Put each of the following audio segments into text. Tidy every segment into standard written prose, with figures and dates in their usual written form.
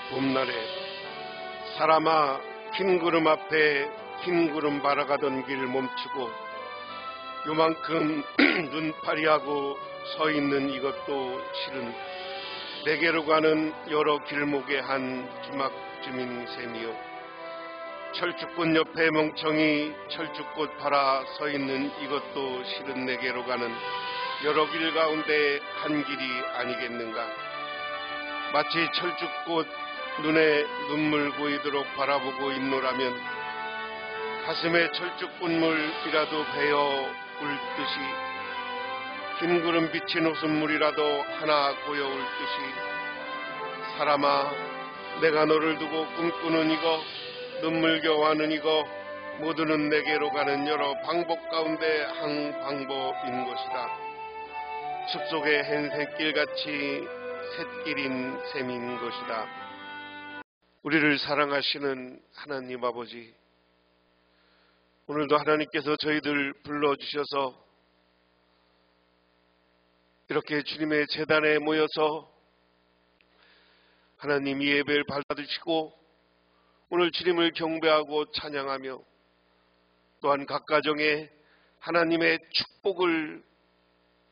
봄날에 사람아 흰 구름 앞에 흰 구름 바라가던 길 멈추고 요만큼 눈파리하고 서 있는 이것도 실은 내게로 가는 여러 길목의 한 기막쯤인 셈이요. 철쭉꽃 옆에 멍청이 철쭉꽃 바라 서 있는 이것도 실은 내게로 가는 여러 길 가운데 한 길이 아니겠는가. 마치 철쭉꽃 눈에 눈물 고이도록 바라보고 있노라면 가슴에 철쭉꽃물이라도 베어 울 듯이 흰 구름 비친 웃음물이라도 하나 고여올 듯이 사람아 내가 너를 두고 꿈꾸는 이거 눈물겨워하는 이거 모두는 내게로 가는 여러 방법 가운데 한 방법인 것이다. 숲속의 헨새길같이 샛길인 셈인 것이다. 우리를 사랑하시는 하나님 아버지, 오늘도 하나님께서 저희들 불러주셔서 이렇게 주님의 제단에 모여서 하나님 이 예배를 받아주시고 오늘 주님을 경배하고 찬양하며 또한 각 가정에 하나님의 축복을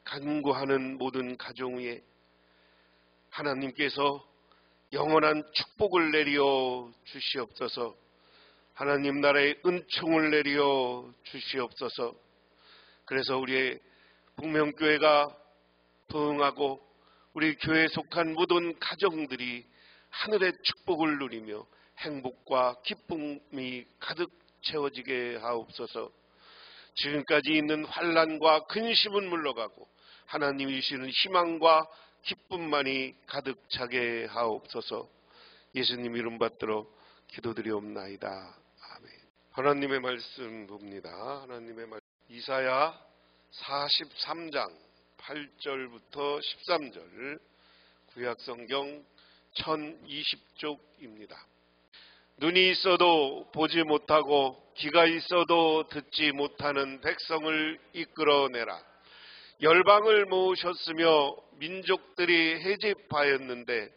간구하는 모든 가정 위에 하나님께서 영원한 축복을 내려 주시옵소서. 하나님 나라의 은총을 내려 주시옵소서. 그래서 우리의 북명교회가 부흥하고 우리 교회에 속한 모든 가정들이 하늘의 축복을 누리며 행복과 기쁨이 가득 채워지게 하옵소서. 지금까지 있는 환난과 근심은 물러가고 하나님이 주시는 희망과 기쁨만이 가득 차게 하옵소서. 예수님 이름 받들어 기도드리옵나이다. 아멘. 하나님의 말씀 봅니다. 하나님의 말씀 이사야 43장 8절부터 13절 구약성경 1020쪽입니다. 눈이 있어도 보지 못하고 귀가 있어도 듣지 못하는 백성을 이끌어내라. 열방을 모으셨으며 민족들이 해집하였는데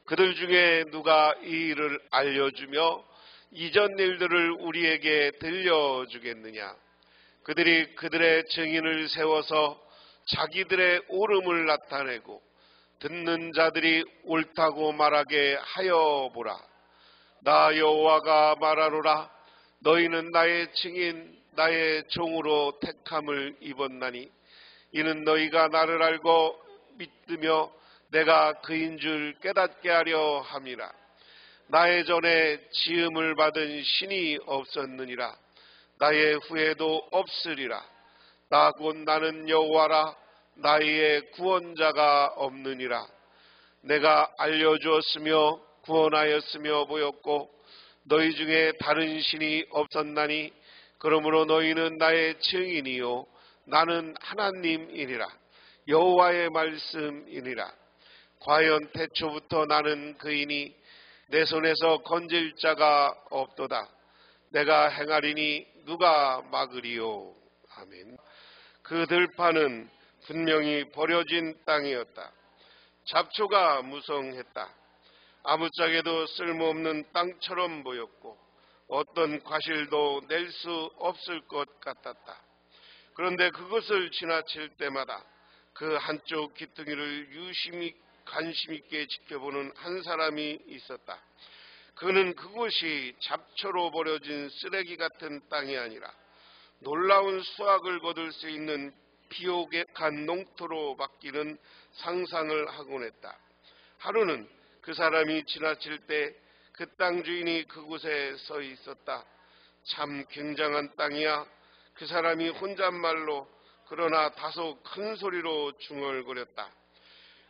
그들 중에 누가 이 일을 알려주며 이전 일들을 우리에게 들려주겠느냐. 그들이 그들의 증인을 세워서 자기들의 옳음을 나타내고 듣는 자들이 옳다고 말하게 하여 보라. 나 여호와가 말하노라. 너희는 나의 증인 나의 종으로 택함을 입었나니 이는 너희가 나를 알고 믿으며 내가 그인 줄 깨닫게 하려 함이라. 나의 전에 지음을 받은 신이 없었느니라. 나의 후에도 없으리라. 나 곧 나는 여호와라. 나의 구원자가 없느니라. 내가 알려주었으며 구원하였으며 보였고 너희 중에 다른 신이 없었나니 그러므로 너희는 나의 증인이요 나는 하나님이니라. 여호와의 말씀이니라. 과연 태초부터 나는 그이니 내 손에서 건질 자가 없도다. 내가 행하리니 누가 막으리요. 아멘. 그 들판은 분명히 버려진 땅이었다. 잡초가 무성했다. 아무짝에도 쓸모없는 땅처럼 보였고 어떤 과실도 낼 수 없을 것 같았다. 그런데 그것을 지나칠 때마다 그 한쪽 기둥이를 유심히 관심 있게 지켜보는 한 사람이 있었다. 그는 그곳이 잡초로 버려진 쓰레기 같은 땅이 아니라 놀라운 수확을 거둘 수 있는 비옥한 농토로 바뀌는 상상을 하곤 했다. 하루는 그 사람이 지나칠 때 그 땅 주인이 그곳에 서 있었다. 참 굉장한 땅이야. 그 사람이 혼잣말로 그러나 다소 큰 소리로 중얼거렸다.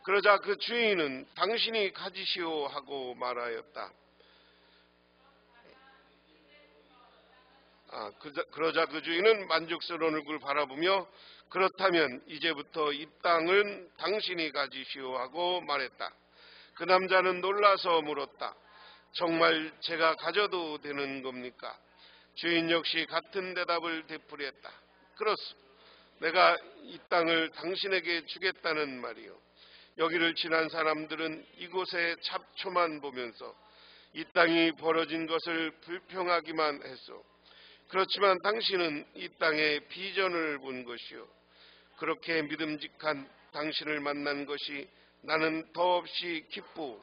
그러자 그 주인은 당신이 가지시오 하고 말하였다. 그러자 그 주인은 만족스러운 얼굴을 바라보며 그렇다면 이제부터 이 땅은 당신이 가지시오 하고 말했다. 그 남자는 놀라서 물었다. 정말 제가 가져도 되는 겁니까? 주인 역시 같은 대답을 되풀이했다. 그렇소. 내가 이 땅을 당신에게 주겠다는 말이요. 여기를 지난 사람들은 이곳의 잡초만 보면서 이 땅이 벌어진 것을 불평하기만 했소. 그렇지만 당신은 이 땅의 비전을 본 것이요, 그렇게 믿음직한 당신을 만난 것이 나는 더없이 기쁘오.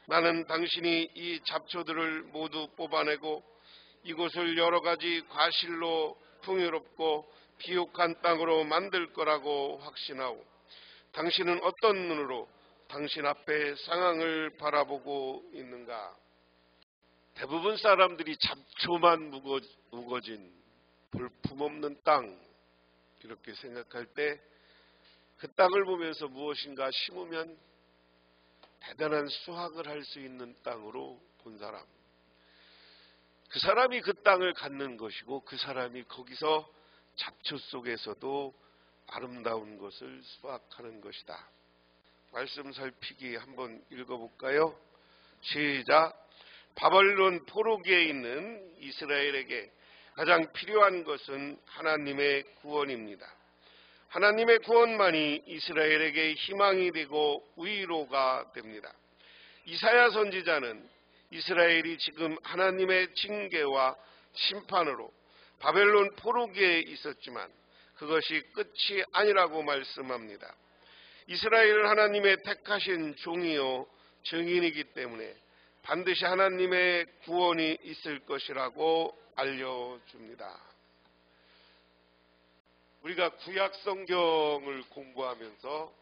나는 당신이 이 잡초들을 모두 뽑아내고 이곳을 여러 가지 과실로 풍요롭고 비옥한 땅으로 만들 거라고 확신하오. 당신은 어떤 눈으로 당신 앞에 상황을 바라보고 있는가? 대부분 사람들이 잡초만 우거진 볼품없는 땅, 이렇게 생각할 때 그 땅을 보면서 무엇인가 심으면 대단한 수확을 할 수 있는 땅으로 본 사람, 그 사람이 그 땅을 갖는 것이고, 그 사람이 거기서 잡초 속에서도 아름다운 것을 수확하는 것이다. 말씀 살피기 한번 읽어볼까요? 시작. 바벨론 포로기에 있는 이스라엘에게 가장 필요한 것은 하나님의 구원입니다. 하나님의 구원만이 이스라엘에게 희망이 되고 위로가 됩니다. 이사야 선지자는 이스라엘이 지금 하나님의 징계와 심판으로 바벨론 포로기에 있었지만 그것이 끝이 아니라고 말씀합니다. 이스라엘은 하나님의 택하신 종이요 증인이기 때문에 반드시 하나님의 구원이 있을 것이라고 알려줍니다. 우리가 구약 성경을 공부하면서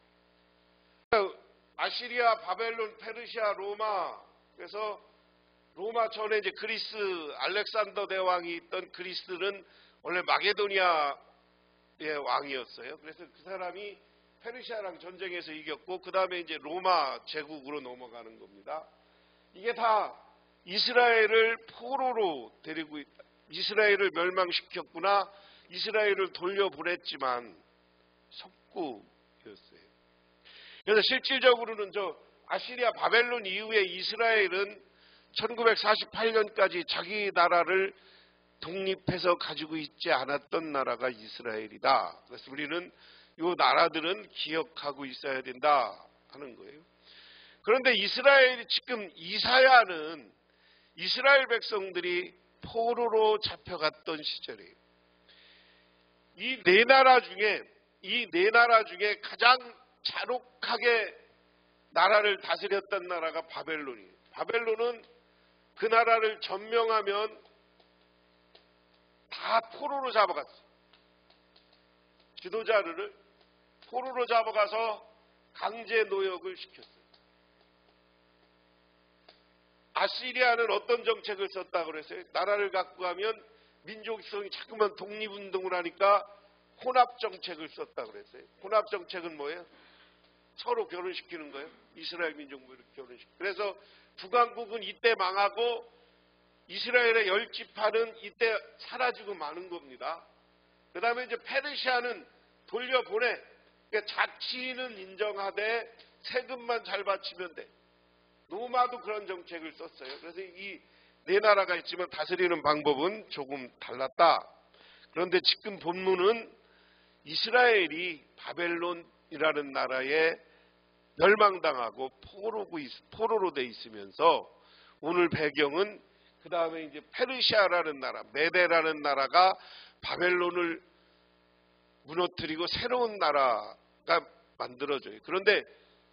아시리아, 바벨론, 페르시아, 로마, 그래서 로마 전에 이제 그리스, 알렉산더 대왕이 있던 그리스는 원래 마게도니아의 왕이었어요. 그래서 그 사람이 페르시아랑 전쟁에서 이겼고 그 다음에 이제 로마 제국으로 넘어가는 겁니다. 이게 다 이스라엘을 포로로 데리고 있다. 이스라엘을 멸망시켰구나. 이스라엘을 돌려보냈지만 속구였어요. 그래서 실질적으로는 저 아시리아 바벨론 이후에 이스라엘은 1948년까지 자기 나라를 독립해서 가지고 있지 않았던 나라가 이스라엘이다. 그래서 우리는 이 나라들은 기억하고 있어야 된다 하는 거예요. 그런데 이스라엘이 지금 이사야는 이스라엘 백성들이 포로로 잡혀갔던 시절이에요. 이 네 나라 중에 가장 잔혹하게 나라를 다스렸던 나라가 바벨론이에요. 바벨론은 그 나라를 점령하면 다 포로로 잡아갔어요. 지도자를 포로로 잡아가서 강제 노역을 시켰어요. 아시리아는 어떤 정책을 썼다고 그랬어요? 나라를 갖고 가면 민족성이 자꾸만 독립운동을 하니까 혼합정책을 썼다고 그랬어요. 혼합정책은 뭐예요? 서로 결혼시키는 거예요. 이스라엘 민족을 결혼시키고. 그래서 북왕국은 이때 망하고 이스라엘의 10지파는 이때 사라지고 마는 겁니다. 그 다음에 이제 페르시아는 돌려보내. 그러니까 자치는 인정하되 세금만 잘 바치면 돼. 로마도 그런 정책을 썼어요. 그래서 이 네 나라가 있지만 다스리는 방법은 조금 달랐다. 그런데 지금 본문은 이스라엘이 바벨론이라는 나라에 멸망당하고 포로로 돼 있으면서 오늘 배경은 그 다음에 이제 페르시아라는 나라, 메데라는 나라가 바벨론을 무너뜨리고 새로운 나라가 만들어져요. 그런데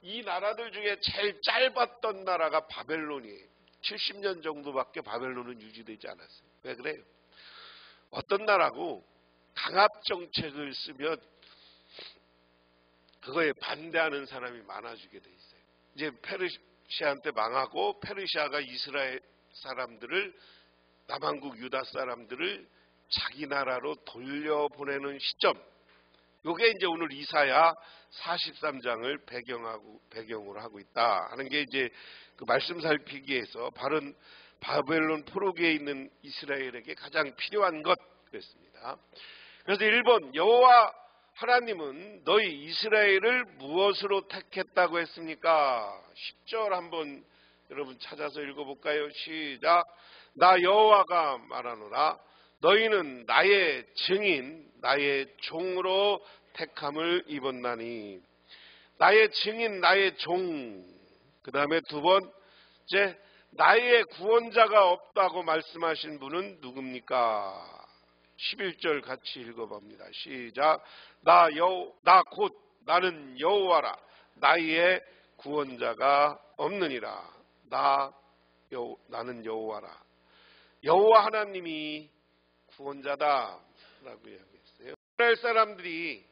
이 나라들 중에 제일 짧았던 나라가 바벨론이에요. 70년 정도밖에 바벨론은 유지되지 않았어요. 왜 그래요? 어떤 나라고 강압정책을 쓰면 그거에 반대하는 사람이 많아지게 돼 있어요. 이제 페르시아한테 망하고 페르시아가 이스라엘 사람들을, 남한국 유다 사람들을 자기 나라로 돌려보내는 시점, 이게 이제 오늘 이사야 43장을 배경으로 하고 있다 하는 게 이제 그 말씀 살피기에서 바른 바벨론 포로기에 있는 이스라엘에게 가장 필요한 것 그랬습니다. 그래서 1번, 여호와 하나님은 너희 이스라엘을 무엇으로 택했다고 했습니까? 10절 한번 여러분 찾아서 읽어볼까요? 시작. 나 여호와가 말하노라. 너희는 나의 증인, 나의 종으로 택함을 입었나니. 나의 증인, 나의 종. 그 다음에 두 번째, 나의 구원자가 없다고 말씀하신 분은 누굽니까? 11절 같이 읽어봅니다. 시작. 나 곧 나는 여호와라. 나의 구원자가 없느니라. 나는 여호와라. 여호와 하나님이 구원자다라고 이야기했어요. 이스라엘 사람들이,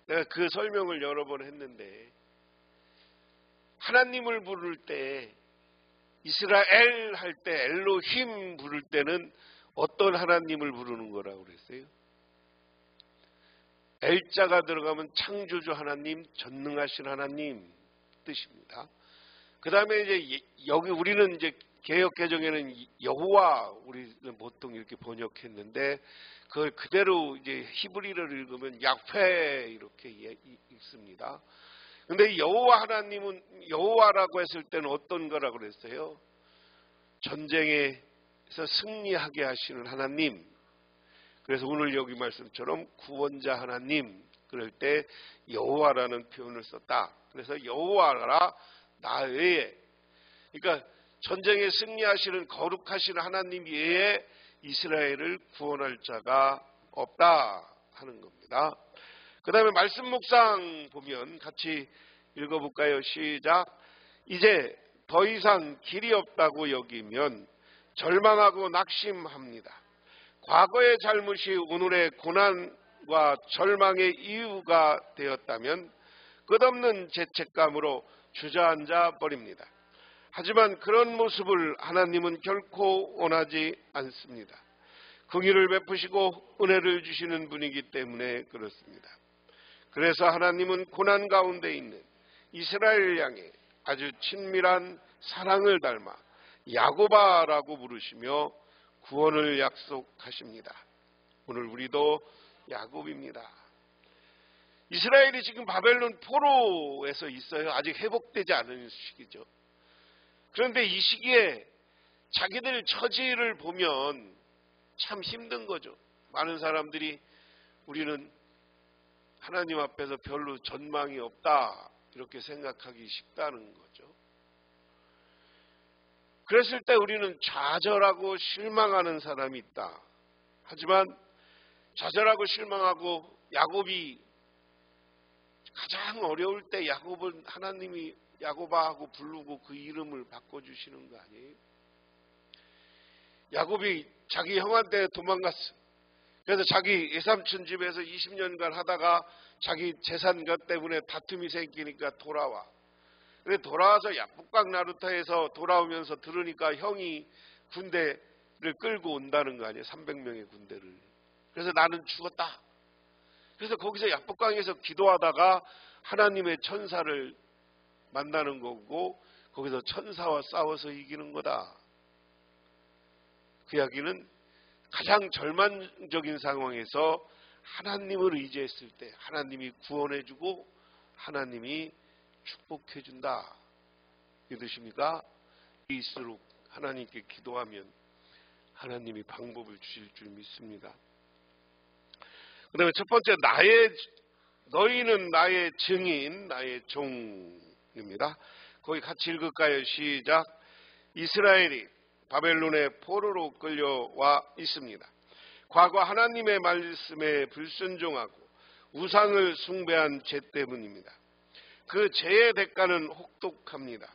내가 그 설명을 여러 번 했는데, 하나님을 부를 때, 이스라엘 할 때, 엘로힘 부를 때는 어떤 하나님을 부르는 거라고 그랬어요? 엘자가 들어가면 창조주 하나님, 전능하신 하나님 뜻입니다. 그 다음에 이제 여기 우리는 이제 개역 개정에는 여호와 우리는 보통 이렇게 번역했는데, 그걸 그대로 이제 히브리어를 읽으면 야훼 이렇게 읽습니다. 근데 여호와 하나님은, 여호와라고 했을 때는 어떤 거라고 그랬어요? 전쟁에서 승리하게 하시는 하나님. 그래서 오늘 여기 말씀처럼 구원자 하나님, 그럴 때 여호와라는 표현을 썼다. 그래서 여호와라 나 외에, 그러니까 전쟁에 승리하시는 거룩하신 하나님 외에 이스라엘을 구원할 자가 없다 하는 겁니다. 그 다음에 말씀 묵상 보면 같이 읽어볼까요? 시작. 이제 더 이상 길이 없다고 여기면 절망하고 낙심합니다. 과거의 잘못이 오늘의 고난과 절망의 이유가 되었다면 끝없는 죄책감으로 주저앉아 버립니다. 하지만 그런 모습을 하나님은 결코 원하지 않습니다. 긍휼을 베푸시고 은혜를 주시는 분이기 때문에 그렇습니다. 그래서 하나님은 고난 가운데 있는 이스라엘 향해 아주 친밀한 사랑을 닮아 야고바라고 부르시며 구원을 약속하십니다. 오늘 우리도 야곱입니다. 이스라엘이 지금 바벨론 포로에서 있어요. 아직 회복되지 않은 시기죠. 그런데 이 시기에 자기들 처지를 보면 참 힘든 거죠. 많은 사람들이 우리는 하나님 앞에서 별로 전망이 없다 이렇게 생각하기 쉽다는 거죠. 그랬을 때 우리는 좌절하고 실망하는 사람이 있다. 하지만 좌절하고 실망하고 야곱이 가장 어려울 때 야곱은 하나님이 야고바하고 부르고 그 이름을 바꿔주시는 거 아니에요? 야곱이 자기 형한테 도망갔어. 그래서 자기 외삼촌 집에서 20년간 하다가 자기 재산 것 때문에 다툼이 생기니까 돌아와. 그래 돌아와서 야복강 나루터에서 돌아오면서 들으니까 형이 군대를 끌고 온다는 거 아니에요? 300명의 군대를. 그래서 나는 죽었다. 그래서 거기서 야복강에서 기도하다가 하나님의 천사를 만나는 거고 거기서 천사와 싸워서 이기는 거다. 그 이야기는 가장 절망적인 상황에서 하나님을 의지했을 때 하나님이 구원해주고 하나님이 축복해준다. 믿으십니까? 있을수록 하나님께 기도하면 하나님이 방법을 주실 줄 믿습니다. 그 다음에 첫 번째, 너희는 나의 증인, 나의 종입니다. 거기 같이 읽을까요? 시작. 이스라엘이 바벨론의 포로로 끌려와 있습니다. 과거 하나님의 말씀에 불순종하고 우상을 숭배한 죄 때문입니다. 그 죄의 대가는 혹독합니다.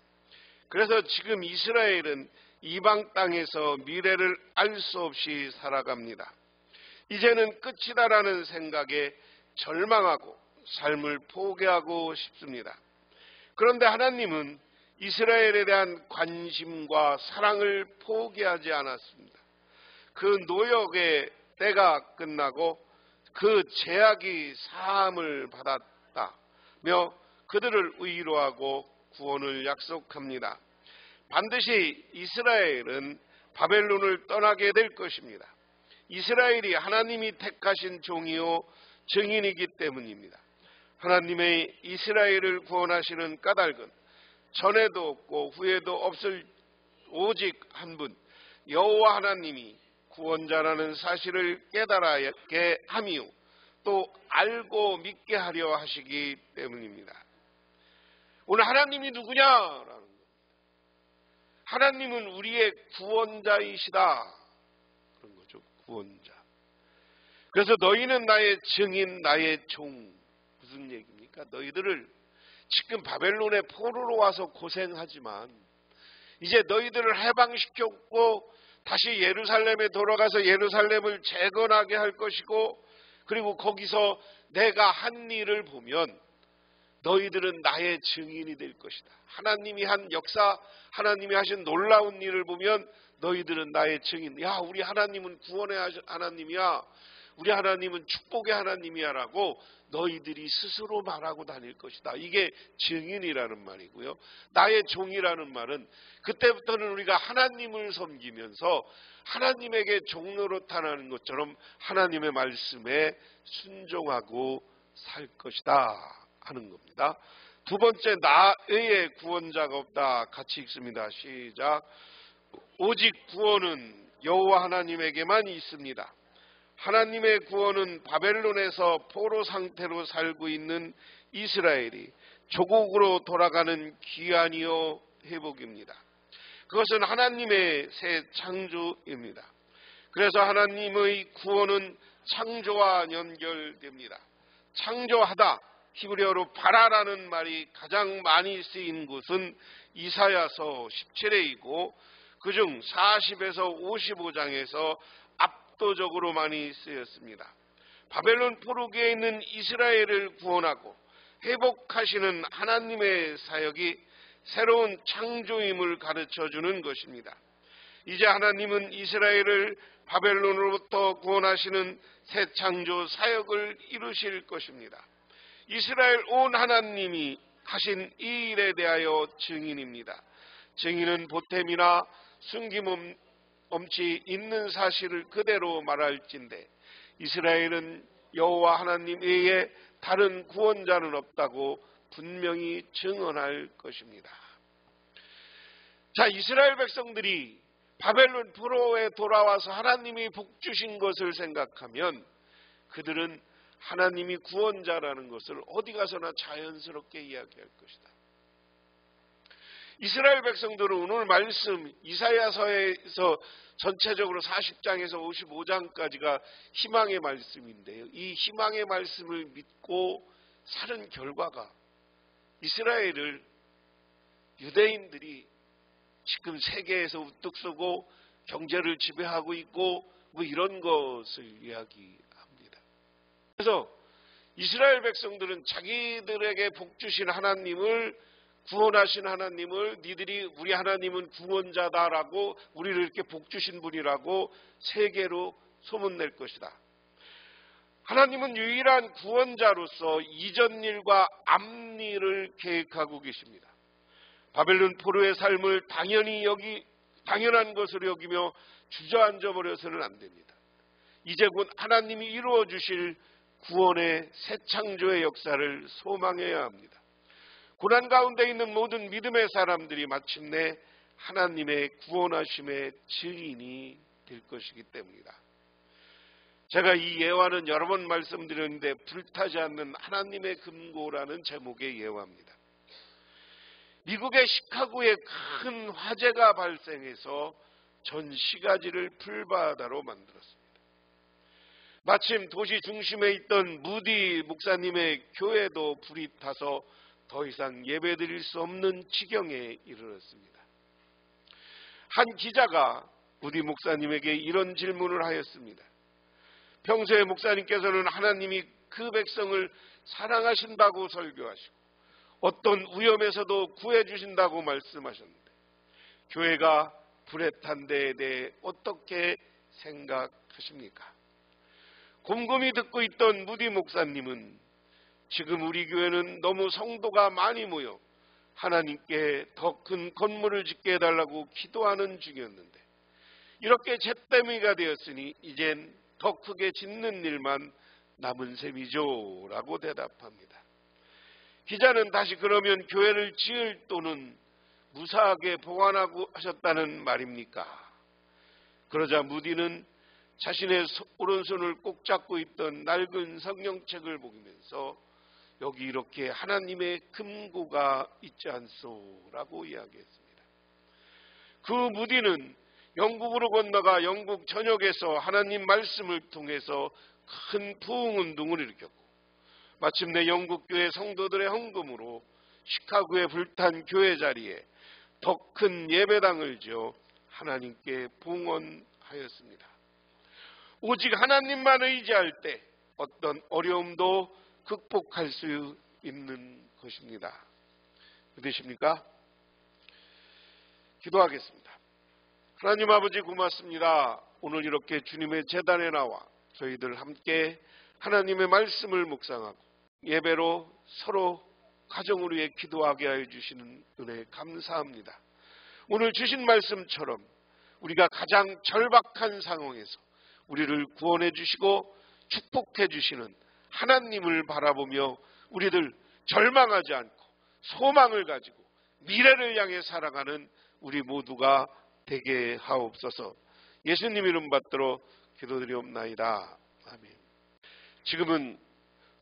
그래서 지금 이스라엘은 이방 땅에서 미래를 알 수 없이 살아갑니다. 이제는 끝이다라는 생각에 절망하고 삶을 포기하고 싶습니다. 그런데 하나님은 이스라엘에 대한 관심과 사랑을 포기하지 않았습니다. 그 노역의 때가 끝나고 그 죄악이 사함을 받았다며 그들을 위로하고 구원을 약속합니다. 반드시 이스라엘은 바벨론을 떠나게 될 것입니다. 이스라엘이 하나님이 택하신 종이요 증인이기 때문입니다. 하나님의 이스라엘을 구원하시는 까닭은 전에도 없고 후에도 없을 오직 한 분 여호와 하나님이 구원자라는 사실을 깨달게 하며 또 알고 믿게 하려 하시기 때문입니다. 오늘 하나님이 누구냐라는 것. 하나님은 우리의 구원자이시다. 그런 거죠. 구원자. 그래서 너희는 나의 증인, 나의 종. 무슨 얘기입니까? 너희들을 지금 바벨론의 포로로 와서 고생하지만 이제 너희들을 해방시켰고 다시 예루살렘에 돌아가서 예루살렘을 재건하게 할 것이고, 그리고 거기서 내가 한 일을 보면 너희들은 나의 증인이 될 것이다. 하나님이 한 역사, 하나님이 하신 놀라운 일을 보면 너희들은 나의 증인. 야, 우리 하나님은 구원의 하나님이야. 우리 하나님은 축복의 하나님이야 라고 너희들이 스스로 말하고 다닐 것이다. 이게 증인이라는 말이고요. 나의 종이라는 말은 그때부터는 우리가 하나님을 섬기면서 하나님에게 종노릇하는 것처럼 하나님의 말씀에 순종하고 살 것이다 하는 겁니다. 두 번째, 나의 구원자가 없다. 같이 읽습니다. 시작. 오직 구원은 여호와 하나님에게만 있습니다. 하나님의 구원은 바벨론에서 포로 상태로 살고 있는 이스라엘이 조국으로 돌아가는 귀환이요 회복입니다. 그것은 하나님의 새 창조입니다. 그래서 하나님의 구원은 창조와 연결됩니다. 창조하다, 히브리어로 바라라는 말이 가장 많이 쓰인 곳은 이사야서 17회이고 그중 40에서 55장에서 압도적으로 많이 쓰였습니다. 바벨론 포로기에 있는 이스라엘을 구원하고 회복하시는 하나님의 사역이 새로운 창조임을 가르쳐주는 것입니다. 이제 하나님은 이스라엘을 바벨론으로부터 구원하시는 새 창조 사역을 이루실 것입니다. 이스라엘 온 하나님이 하신 이 일에 대하여 증인입니다. 증인은 보탬이나 숨김없이 있는 사실을 그대로 말할진대 이스라엘은 여호와 하나님 외에 다른 구원자는 없다고 분명히 증언할 것입니다. 자, 이스라엘 백성들이 바벨론 포로에 돌아와서 하나님이 복 주신 것을 생각하면 그들은 하나님이 구원자라는 것을 어디 가서나 자연스럽게 이야기할 것이다. 이스라엘 백성들은 오늘 말씀 이사야서에서 전체적으로 40장에서 55장까지가 희망의 말씀인데요. 이 희망의 말씀을 믿고 사는 결과가 이스라엘을 유대인들이 지금 세계에서 우뚝 서고 경제를 지배하고 있고 뭐 이런 것을 이야기합니다. 그래서 이스라엘 백성들은 자기들에게 복 주신 하나님을, 구원하신 하나님을 니들이 우리 하나님은 구원자다라고 우리를 이렇게 복 주신 분이라고 세계로 소문낼 것이다. 하나님은 유일한 구원자로서 이전 일과 앞일을 계획하고 계십니다. 바벨론 포로의 삶을 당연한 것으로 여기며 주저앉아 버려서는 안 됩니다. 이제 곧 하나님이 이루어 주실 구원의 새 창조의 역사를 소망해야 합니다. 고난 가운데 있는 모든 믿음의 사람들이 마침내 하나님의 구원하심의 증인이 될 것이기 때문이다. 제가 이 예화는 여러 번 말씀드렸는데 불타지 않는 하나님의 금고라는 제목의 예화입니다. 미국의 시카고에 큰 화재가 발생해서 전 시가지를 풀바다로 만들었습니다. 마침 도시 중심에 있던 무디 목사님의 교회도 불이 타서 더 이상 예배드릴 수 없는 지경에 이르렀습니다. 한 기자가 무디 목사님에게 이런 질문을 하였습니다. 평소에 목사님께서는 하나님이 그 백성을 사랑하신다고 설교하시고 어떤 위험에서도 구해주신다고 말씀하셨는데 교회가 불에 탄 데에 대해 어떻게 생각하십니까? 곰곰이 듣고 있던 무디 목사님은 지금 우리 교회는 너무 성도가 많이 모여 하나님께 더 큰 건물을 짓게 해달라고 기도하는 중이었는데 이렇게 잿더미가 되었으니 이젠 더 크게 짓는 일만 남은 셈이죠 라고 대답합니다. 기자는 다시 그러면 교회를 지을 돈은 무사하게 보관하고 하셨다는 말입니까? 그러자 무디는 자신의 오른손을 꼭 잡고 있던 낡은 성경책을 보면서 여기 이렇게 하나님의 금고가 있지 않소라고 이야기했습니다. 그 무디는 영국으로 건너가 영국 전역에서 하나님 말씀을 통해서 큰 부흥운동을 일으켰고, 마침내 영국 교회 성도들의 헌금으로 시카고의 불탄 교회 자리에 더 큰 예배당을 지어 하나님께 봉헌하였습니다. 오직 하나님만 의지할 때 어떤 어려움도 극복할 수 있는 것입니다. 믿으십니까? 기도하겠습니다. 하나님 아버지 고맙습니다. 오늘 이렇게 주님의 제단에 나와 저희들 함께 하나님의 말씀을 묵상하고 예배로 서로 가정을 위해 기도하게 하여 주시는 은혜 감사합니다. 오늘 주신 말씀처럼 우리가 가장 절박한 상황에서 우리를 구원해 주시고 축복해 주시는 하나님을 바라보며 우리들 절망하지 않고 소망을 가지고 미래를 향해 살아가는 우리 모두가 되게 하옵소서. 예수님 이름 받들어 기도드리옵나이다. 아멘. 지금은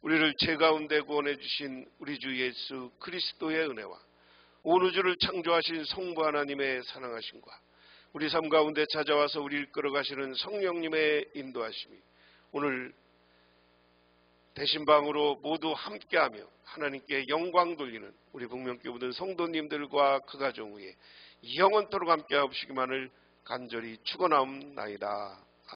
우리를 죄 가운데 구원해 주신 우리 주 예수 그리스도의 은혜와 온 우주를 창조하신 성부 하나님의 사랑하심과 우리 삶 가운데 찾아와서 우리를 이끌어가시는 성령님의 인도하심이 오늘 대신방으로 모두 함께하며 하나님께 영광 돌리는 우리 북명교회 모든 성도님들과 그 가정 위에 영원토록 함께하시기만을 간절히 축원하옵나이다.